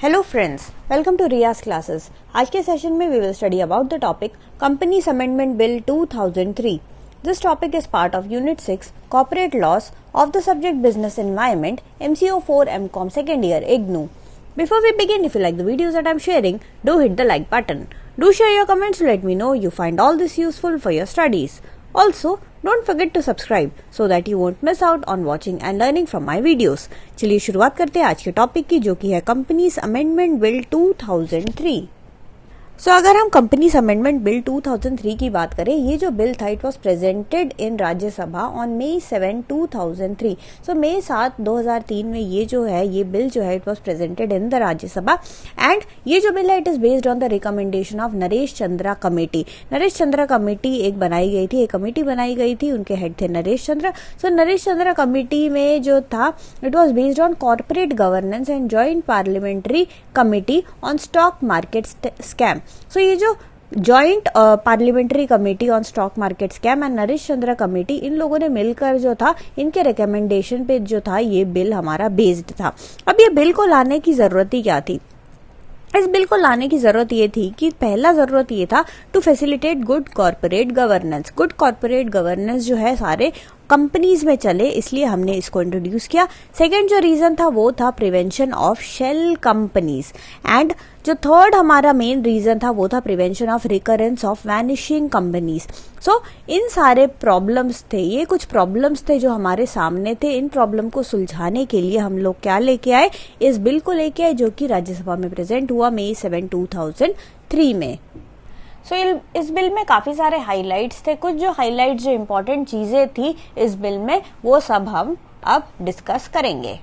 Hello friends, welcome to Riyaz classes. आज के session में we will study about the topic companies amendment bill 2003। This topic is part of unit 6 corporate laws of the subject business environment MCO 4 MCOM second year IGNOU. Before we begin, if you like the videos that I'm sharing, do hit the like button. Do share your comments to let me know you find all this useful for your studies. Also, don't forget to subscribe so that you won't miss out on watching and learning from my videos. चलिए शुरुआत करते हैं आज के topic की, जो कि है कंपनीज अमेंडमेंट बिल 2003। अगर हम कंपनीज अमेंडमेंट बिल 2003 की बात करें, ये जो बिल था it was presented in Rajya Sabha on May 7, 2003। May 7, 2003 में ये बिल जो है it was presented in the Rajya Sabha and ये जो बिल है it is based on the recommendation of Naresh Chandra committee. Naresh Chandra committee एक कमेटी बनाई गई थी, उनके हेड थे नरेश चंद्रा। नरेश चंद्रा कमेटी में जो था it was based on corporate governance and joint parliamentary committee on stock market scam. ये जो joint parliamentary committee on stock market scam and Naresh Chandra committee, इन लोगों ने मिलकर जो था इनके रिकमेंडेशन पे जो था ये बिल हमारा बेस्ड था। अब ये बिल को लाने की जरूरत ही क्या थी? इस बिल को लाने की जरूरत ये थी कि पहला जरूरत ये था to facilitate good corporate governance. Good corporate governance जो है सारे कंपनीज में चले, इसलिए हमने इसको इंट्रोड्यूस किया। सेकंड जो रीजन था वो था prevention of shell companies and जो थर्ड हमारा मेन रीजन था वो था prevention of recurrence of vanishing companies. इन सारे प्रॉब्लम्स थे, ये कुछ प्रॉब्लम्स थे जो हमारे सामने थे। इन प्रॉब्लम को सुलझाने के लिए हम लोग क्या लेके आए? इस बिल को लेके आए, जो कि राज्यसभा में प्रेजेंट हुआ May 7, 2003 में। इस बिल में काफी सारे हाइलाइट्स थे। कुछ जो हाइलाइट्स जो इम्पोर्टेंट चीजें थी इस बिल में वो सब हम अब डिस्कस करेंगे।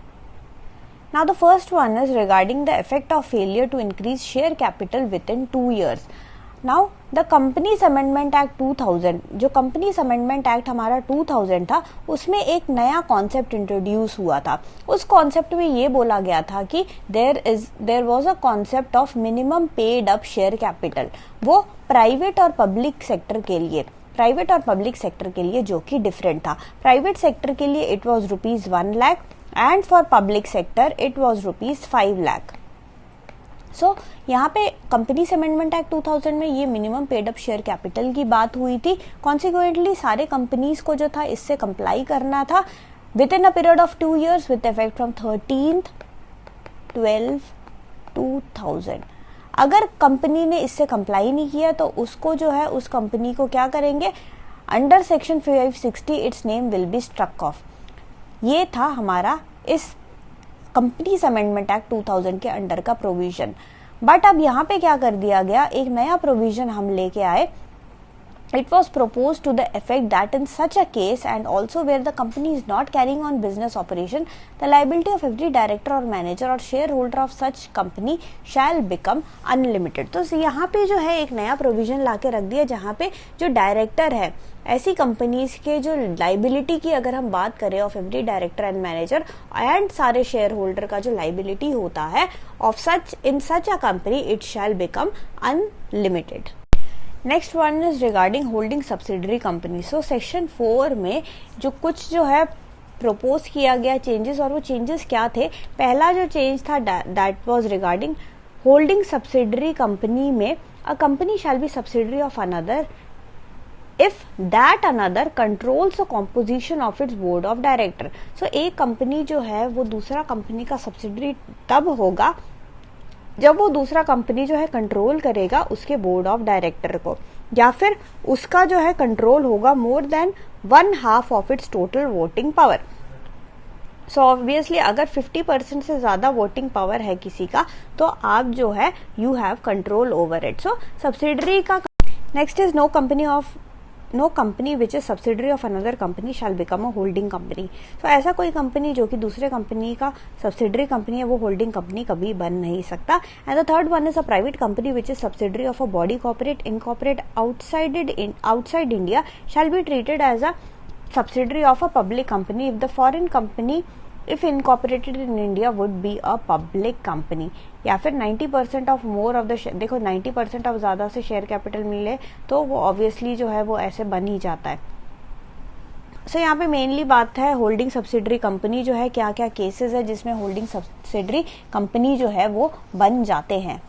Now the first one is regarding the effect of failure to increase share capital within 2 years. Now the Companies Amendment Act 2000, जो Companies Amendment Act हमारा 2000 था, उसमें एक नया कॉन्सेप्ट इंट्रोड्यूस हुआ था। उस कॉन्सेप्ट में ये बोला गया था कि there was a concept of minimum paid up share capital. वो प्राइवेट और पब्लिक सेक्टर के लिए जो कि डिफरेंट था। प्राइवेट सेक्टर के लिए it was ₹1 lakh and for public sector it was ₹5 lakh. यहाँ पे कंपनीज अमेंडमेंट एक्ट 2000 में ये minimum paid up share capital की बात हुई थी। कॉन्सिक्वेंटली सारे कंपनीज को जो था इससे कंप्लाई करना था with in a period of 2 years with effect from 13/12/2000। अगर कंपनी ने इससे कंप्लाई नहीं किया तो उसको जो है उस कंपनी को क्या करेंगे? Under section 560 its name will be struck off. ये था हमारा इस कंपनीज अमेंडमेंट एक्ट 2000 के अंडर का प्रोविजन। बट अब यहाँ पे क्या कर दिया गया? एक नया प्रोविजन हम लेके आए। It was proposed to the effect that in such a case and also where the company is not carrying on business operation, the liability of every director or manager or shareholder of such company shall become unlimited. तो यहाँ पे जो है एक नया provision लाके रख दिया, जहाँ पे जो डायरेक्टर है ऐसी कंपनीज के जो लाइबिलिटी की अगर हम बात करें of every director and manager and सारे शेयर होल्डर का जो लाइबिलिटी होता है of such in such a company it shall become unlimited. Next one is regarding holding subsidiary company. Section 4 में जो है प्रपोज किया गया चेंजेस, और वो चेंजेस क्या थे? पहला जो चेंज था that was regarding holding subsidiary company में a company shall be subsidiary of another if that another controls the composition of its board of director. एक कंपनी जो है वो दूसरा कंपनी का सब्सिडरी तब होगा जब वो दूसरा कंपनी जो है कंट्रोल करेगा उसके बोर्ड ऑफ डायरेक्टर को, या फिर उसका जो है कंट्रोल होगा more than 1/2 of its total voting power. Obviously अगर 50% से ज्यादा वोटिंग पावर है किसी का तो आप जो है you have control over it. Subsidiary का next is no company which is subsidiary of another company shall become a holding company. ऐसा कोई कंपनी जो कि दूसरे कंपनी का सब्सिडरी कंपनी है वो होल्डिंग कंपनी कभी बन नहीं सकता। And the third one is a private company which is subsidiary of a body corporate incorporate outside India shall be treated as a subsidiary of a public company if the foreign company if incorporated in India would be a public company। या फिर 90% of more of the देखो 90% of ज्यादा से share capital मिले तो वो obviously जो है वो ऐसे बन ही जाता है। सो यहाँ पे मेनली बात है होल्डिंग सब्सिडरी कंपनी जो है, क्या क्या केसेस है जिसमें होल्डिंग सब्सिडरी कंपनी जो है वो बन जाते हैं।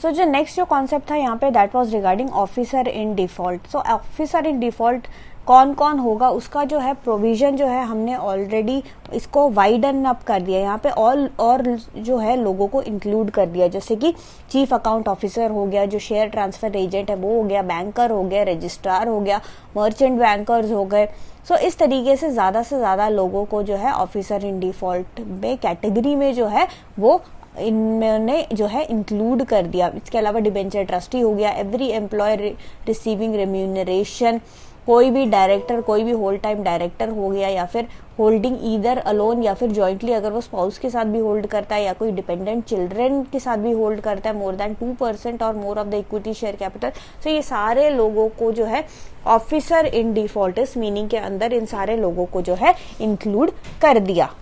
सो जो नेक्स्ट जो कॉन्सेप्ट था यहाँ पे that was regarding officer in default. So officer in default कौन कौन होगा उसका जो है प्रोविजन जो है हमने ऑलरेडी इसको वाइडन अप कर दिया, यहाँ पे ऑल और जो है लोगों को इंक्लूड कर दिया, जैसे कि चीफ अकाउंट ऑफिसर हो गया, जो शेयर ट्रांसफर एजेंट है वो हो गया, बैंकर हो गया, रजिस्ट्रार हो गया, मर्चेंट बैंकर्स हो गए। सो इस तरीके से ज्यादा लोगों को जो है ऑफिसर इन डिफॉल्ट में कैटेगरी में जो है वो इन्होंने जो है इंक्लूड कर दिया। इसके अलावा डिबेंचर ट्रस्टी हो गया, एवरी एम्प्लॉय रिसीविंग रेम्यूनरेशन, कोई भी डायरेक्टर, कोई भी होल टाइम डायरेक्टर हो गया, या फिर होल्डिंग ईदर अलोन या फिर जॉइंटली, अगर वो स्पाउस के साथ भी होल्ड करता है या कोई डिपेंडेंट चिल्ड्रन के साथ भी होल्ड करता है मोर देन 2% और more of the equity share capital. So ये सारे लोगों को जो है ऑफिसर इन डिफॉल्ट इस मीनिंग के अंदर इन सारे लोगों को जो है इंक्लूड कर दिया।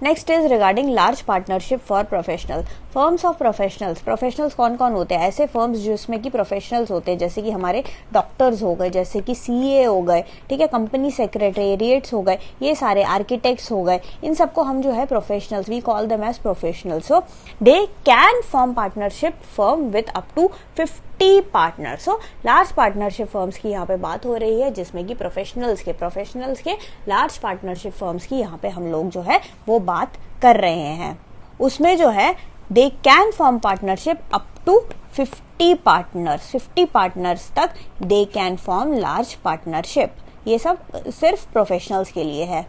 Next is regarding large partnership for professional firms of professionals. Professionals कौन कौन होते हैं? ऐसे फर्म्स जिसमें कि प्रोफेशनल्स होते हैं, जैसे कि हमारे डॉक्टर्स हो गए, जैसे कि सीए हो गए, ठीक है, कंपनी सेक्रेटेरिएट्स हो गए, ये सारे आर्किटेक्ट्स हो गए, इन सबको हम जो है professionals, we call them as professionals. So they can form partnership firm with up to 50 partner. So large partnership firms की यहाँ पे बात हो रही है, जिसमें कि प्रोफेशनल्स के लार्ज पार्टनरशिप फर्म्स की यहाँ पे हम लोग जो है वो बात कर रहे हैं। उसमें जो है they can form partnership up to 50 partners, 50 partners तक they can form large partnership. ये सब सिर्फ प्रोफेशनल्स के लिए है।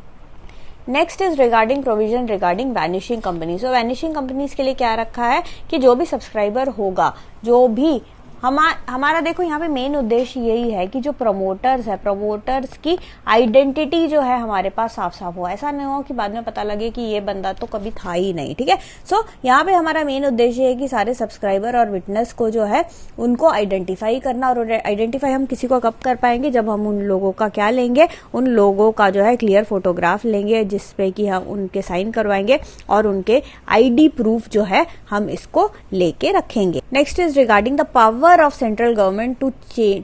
Next is regarding provision regarding vanishing company. So vanishing companies के लिए क्या रखा है कि जो भी सब्सक्राइबर होगा, जो भी हमारा देखो यहाँ पे मेन उद्देश्य यही है कि जो प्रमोटर्स है, प्रमोटर्स की आइडेंटिटी जो है हमारे पास साफ साफ हो, ऐसा नहीं हो कि बाद में पता लगे कि ये बंदा तो कभी था ही नहीं, ठीक है। सो यहाँ पे हमारा मेन उद्देश्य है कि सारे सब्सक्राइबर और विटनेस को जो है उनको आइडेंटिफाई करना, और आइडेंटिफाई हम किसी को कब कर पाएंगे? जब हम उन लोगों का क्या लेंगे, उन लोगों का जो है क्लियर फोटोग्राफ लेंगे, जिसपे कि हम उनके साइन करवाएंगे और उनके आईडी प्रूफ जो है हम इसको लेके रखेंगे। Next is regarding the power of central government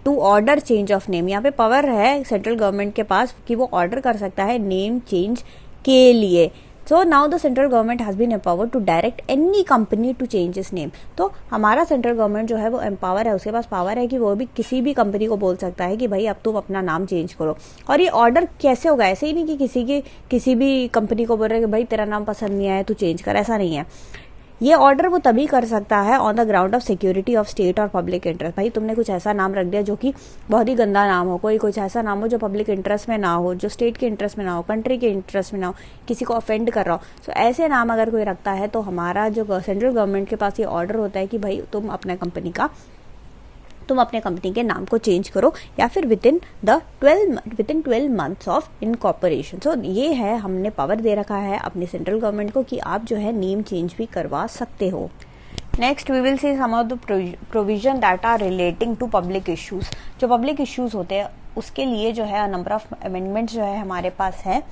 to order change of name. यहाँ पे पावर है सेंट्रल गवर्नमेंट के पास कि वो ऑर्डर कर सकता है नेम चेंज के लिए। So now the central government has been empowered to direct any company to change its name. तो हमारा सेंट्रल गवर्नमेंट जो है वो एम्पावर है, उसके पास पावर है कि वो भी किसी भी कंपनी को बोल सकता है कि भाई अब तुम अपना नाम चेंज करो। और ये ऑर्डर कैसे होगा? ऐसे ही नहीं कि किसी भी कंपनी को बोल रहे कि भाई तेरा नाम पसंद नहीं आया तू चेंज कर, ऐसा नहीं है। ये ऑर्डर वो तभी कर सकता है on the ground of security of state और पब्लिक इंटरेस्ट। भाई तुमने कुछ ऐसा नाम रख दिया जो कि बहुत ही गंदा नाम हो, कोई कुछ ऐसा नाम हो जो पब्लिक इंटरेस्ट में ना हो, जो स्टेट के इंटरेस्ट में ना हो, कंट्री के इंटरेस्ट में ना हो, किसी को ऑफेंड कर रहा हो। सो ऐसे नाम अगर कोई रखता है तो हमारा जो सेंट्रल गवर्नमेंट के पास ये ऑर्डर होता है कि भाई तुम अपने कंपनी के नाम को चेंज करो, या फिर within 12 months of incorporation. So ये है, हमने पावर दे रखा है अपने सेंट्रल गवर्नमेंट को कि आप जो है नेम चेंज भी करवा सकते हो। Next we will see some of the provision that are relating to public issues. जो पब्लिक इश्यूज होते हैं उसके लिए जो है नंबर ऑफ अमेंडमेंट्स जो है हमारे पास है।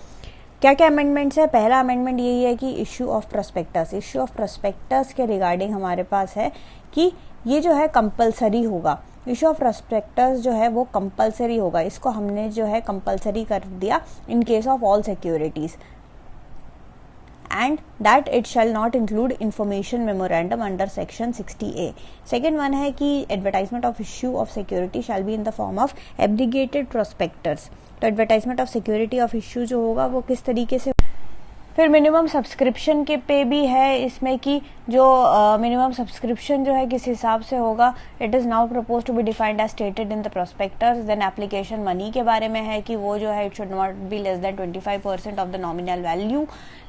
क्या क्या अमेंडमेंट्स है? पहला अमेंडमेंट यही है कि issue of prospectus. Issue of prospectus के रिगार्डिंग हमारे पास है कि ये जो है कंपलसरी होगा। इश्यू ऑफ प्रोस्पेक्टस जो है वो कंपलसरी होगा, इसको हमने जो है कंपलसरी कर दिया in case of all securities, and that it shall not include information memorandum under section 60A। Second one है कि advertisement of issue of security shall be in the form of abdicated prospectus. तो advertisement of security of issue जो होगा वो किस तरीके से। फिर मिनिमम सब्सक्रिप्शन के पे भी है इसमें कि जो मिनिमम सब्सक्रिप्शन जो है किस हिसाब से होगा। It is now propose to be defined as stated in the prospectus. Then application money के बारे में है कि वो जो है it should not be less than 25% of the nominal value.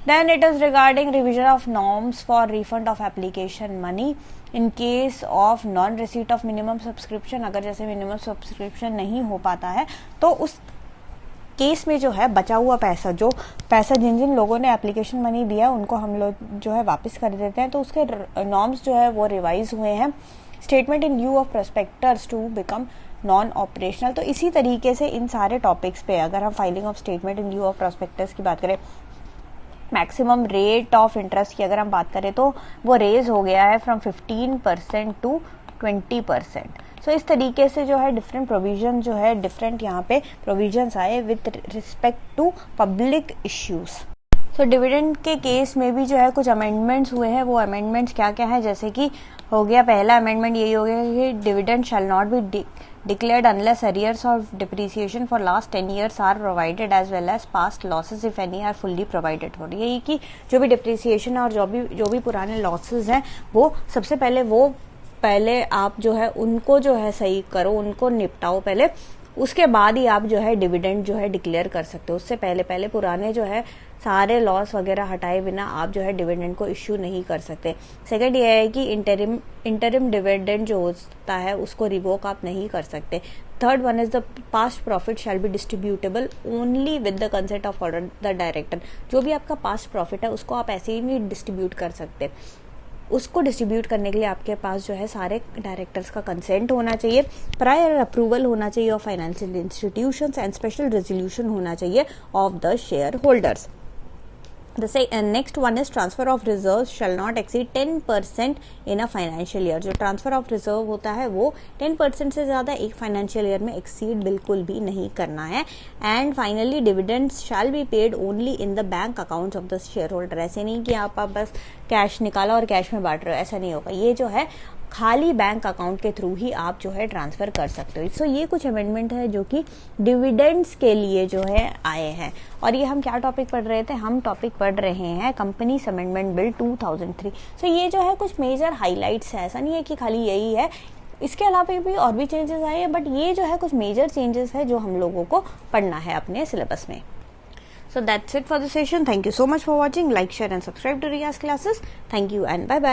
Then it is regarding revision of norms for refund of application money in case of non receipt of minimum subscription. अगर जैसे मिनिमम सब्सक्रिप्शन नहीं हो पाता है तो उस case में जो है बचा हुआ पैसा जिन जिन लोगों ने एप्लीकेशन मनी दिया उनको हम लोग जो है वापस कर देते हैं। तो उसके नॉर्म्स जो है वो रिवाइज हुए हैं। Statement in lieu of prospectus to become non operational. तो इसी तरीके से इन सारे टॉपिक्स पे अगर हम filing of statement in lieu of prospectus की बात करें, मैक्सिमम रेट ऑफ इंटरेस्ट की अगर हम बात करें तो वो रेज हो गया है फ्रॉम 15% टू 20%। सो इस तरीके से जो है डिफरेंट प्रोविजन जो है डिफरेंट यहाँ पे प्रोविजंस आए with respect to public issues. So dividend के केस में भी जो है कुछ अमेंडमेंट्स हुए हैं। वो अमेंडमेंट्स क्या क्या है, जैसे कि हो गया पहला अमेंडमेंट यही हो गया कि dividend shall not be declared unless arrears of depreciation for last 10 years are provided as well as past losses if any are fully provided for। यही कि जो भी डिप्रिसिएशन और जो भी पुराने लॉसेस हैं वो सबसे पहले आप जो है उनको जो है सही करो, उनको निपटाओ पहले, उसके बाद ही आप जो है डिविडेंड जो है डिक्लेयर कर सकते हो। उससे पहले पुराने जो है सारे लॉस वगैरह हटाए बिना आप जो है डिविडेंड को इश्यू नहीं कर सकते। सेकंड ये है कि इंटरिम डिविडेंड जो होता है उसको रिवोक आप नहीं कर सकते। Third one is the past profit shall be distributable only with the consent of the director. जो भी आपका पास्ट प्रॉफिट है उसको आप ऐसे ही नहीं डिस्ट्रीब्यूट कर सकते। उसको डिस्ट्रीब्यूट करने के लिए आपके पास जो है सारे डायरेक्टर्स का कंसेंट होना चाहिए, प्रायर अप्रूवल होना चाहिए of financial institutions and special resolution होना चाहिए of the share holders. The next one is transfer of reserves shall not exceed 10% in a financial year। जो ट्रांसफर ऑफ रिजर्व होता है वो 10% से ज्यादा एक फाइनेंशियल ईयर में एक्सीड बिल्कुल भी नहीं करना है। And finally dividends shall be paid only in the bank accounts of the share holder. ऐसे नहीं कि आप बस कैश निकाला और कैश में बांट रहे हो, ऐसा नहीं होगा। ये जो है खाली बैंक अकाउंट के थ्रू ही आप जो है ट्रांसफर कर सकते हो। सो ये कुछ अमेंडमेंट है जो कि डिविडेंड्स के लिए जो है आए हैं। और ये हम क्या टॉपिक पढ़ रहे थे, हम टॉपिक पढ़ रहे हैं कंपनीज अमेंडमेंट बिल 2003। सो ये जो है कुछ मेजर हाईलाइट्स है, ऐसा नहीं है कि खाली यही है, इसके अलावा भी और भी चेंजेस आए हैं, बट ये जो है कुछ मेजर चेंजेस है जो हम लोगों को पढ़ना है अपने सिलेबस में। So that's it for the session. Thank you so much for watching. Like, share and subscribe to Riya's classes. Thank you and bye bye.